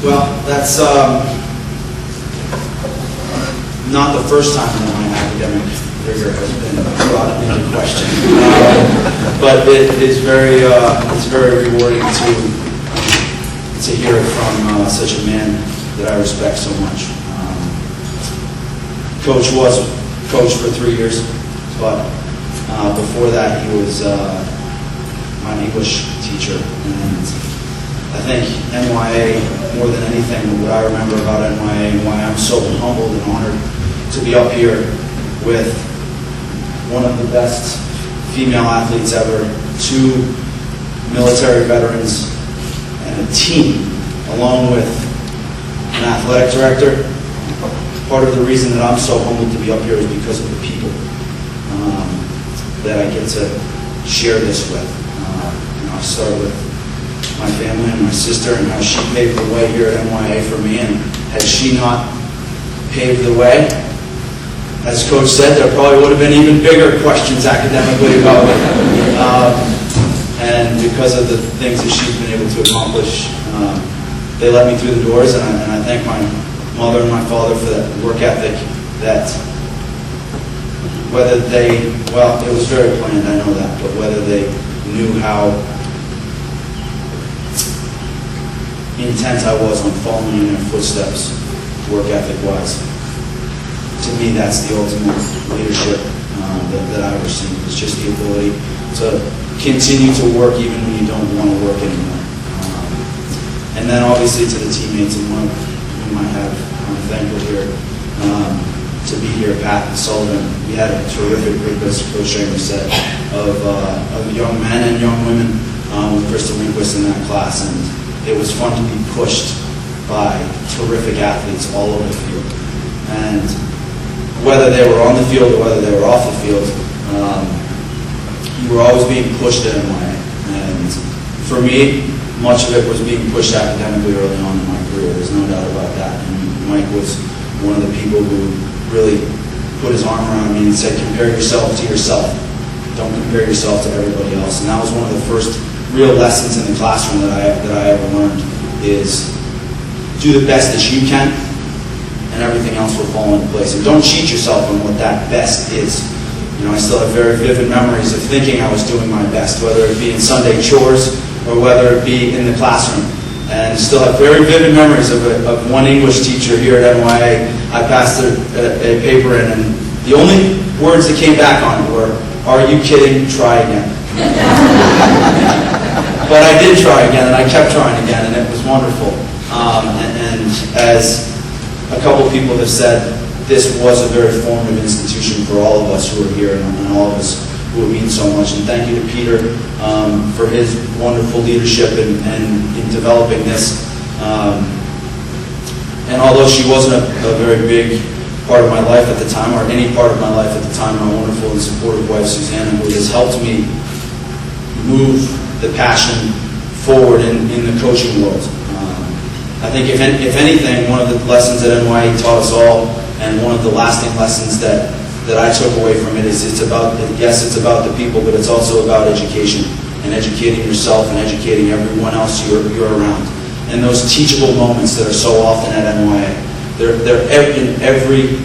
Well, that's not the first time that my academic rigor has been brought into question, but it's very rewarding to hear it from such a man that I respect so much. Coach was coach for 3 years, but before that he was my English teacher, and I think NYA, more than anything, what I remember about NYA and why I'm so humbled and honored to be up here with one of the best female athletes ever, 2 military veterans, and a team, along with an athletic director. Part of the reason that I'm so humbled to be up here is because of the people that I get to share this with. I start with my family and my sister and how she paved the way here at NYA for me, and had she not paved the way, as Coach said, there probably would have been even bigger questions academically about it. And because of the things that she's been able to accomplish, they let me through the doors, and I thank my mother and my father for that work ethic that whether they, well, it was very planned, I know that, but whether they knew how intent I was on following in their footsteps, work ethic-wise. To me, that's the ultimate leadership that I received. It's just the ability to continue to work even when you don't want to work anymore. And then obviously to the teammates, and one whom I have, I'm thankful here to be here, Pat and Sullivan. We had a terrific group, as Coach Shanger said, of young men and young women with Crystal Lindquist in that class, and it was fun to be pushed by terrific athletes all over the field. And whether they were on the field or whether they were off the field, you were always being pushed in a way. And for me, much of it was being pushed academically early on in my career. There's no doubt about that. And Mike was one of the people who really put his arm around me and said, compare yourself to yourself. Don't compare yourself to everybody else. And that was one of the first real lessons in the classroom that I ever learned, is do the best that you can, and everything else will fall into place. And don't cheat yourself on what that best is. You know, I still have very vivid memories of thinking I was doing my best, whether it be in Sunday chores or whether it be in the classroom. And still have very vivid memories of one English teacher here at NYA. I passed a paper in, and the only words that came back on it were, "Are you kidding? Try again." But I did try again, and I kept trying again, and it was wonderful. And as a couple people have said, this was a very formative institution for all of us who are here, and all of us who it means so much. And thank you to Peter for his wonderful leadership in developing this. And although she wasn't a very big part of my life at the time, or any part of my life at the time, my wonderful and supportive wife, Susanna, who has helped me move the passion forward in the coaching world. I think if anything, one of the lessons that NYA taught us all, and one of the lasting lessons that I took away from it, is it's about the people, but it's also about education, and educating yourself and educating everyone else you're around. And those teachable moments that are so often at NYA, they're in every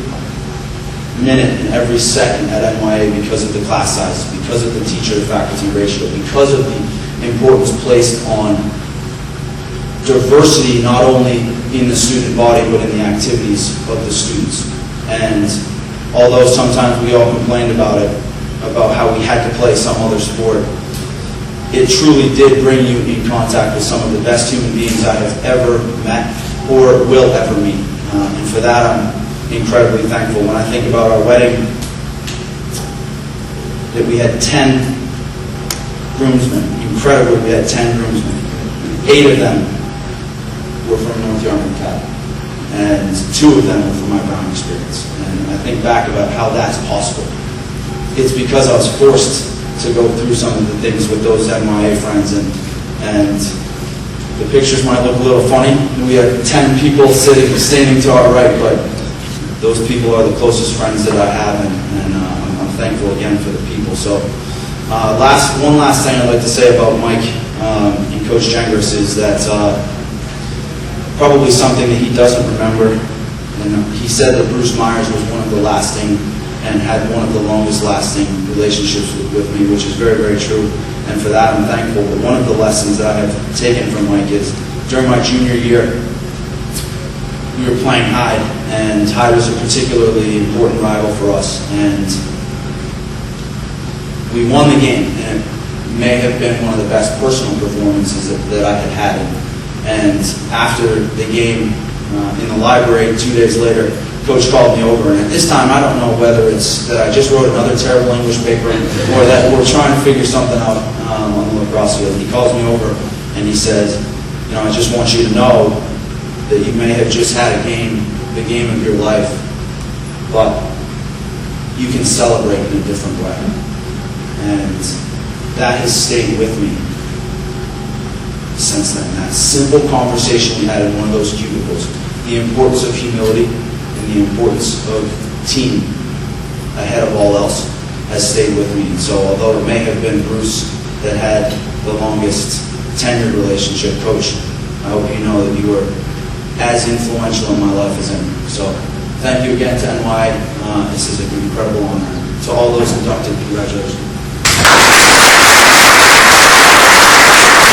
minute and every second at NYA, because of the class size, because of the teacher-to-faculty ratio, because of the importance placed on diversity, not only in the student body, but in the activities of the students. And although sometimes we all complained about it, about how we had to play some other sport, it truly did bring you in contact with some of the best human beings I have ever met or will ever meet. And for that, I'm incredibly thankful. When I think about our wedding, that we had 10 groomsmen. Incredibly, we had 10 groomsmen. 8 of them were from North Yarmouth Cal, and 2 of them were from my Brown experience. And I think back about how that's possible. It's because I was forced to go through some of the things with those NYA friends, and the pictures might look a little funny. We had 10 people standing to our right, but those people are the closest friends that I have, and I'm thankful again for the people. So one last thing I'd like to say about Mike and Coach Jengris is that probably something that he doesn't remember. And he said that Bruce Myers was one of the lasting and had one of the longest lasting relationships with me, which is very, very true. And for that, I'm thankful. But one of the lessons that I have taken from Mike is during my junior year, we were playing Hyde, and Hyde was a particularly important rival for us. And we won the game, and it may have been one of the best personal performances that I had had. And after the game, in the library 2 days later, Coach called me over, and at this time I don't know whether it's that I just wrote another terrible English paper or that we're trying to figure something out on the lacrosse field. He calls me over and he says, you know, I just want you to know that you may have just had a game, the game of your life, but you can celebrate in a different way. And that has stayed with me since then. That simple conversation we had in one of those cubicles, the importance of humility and the importance of team ahead of all else, has stayed with me. And so although it may have been Bruce that had the longest tenured relationship, Coach, I hope you know that you were as influential in my life as him. So thank you again to NYA. This is an incredible honor. To all those inducted, congratulations.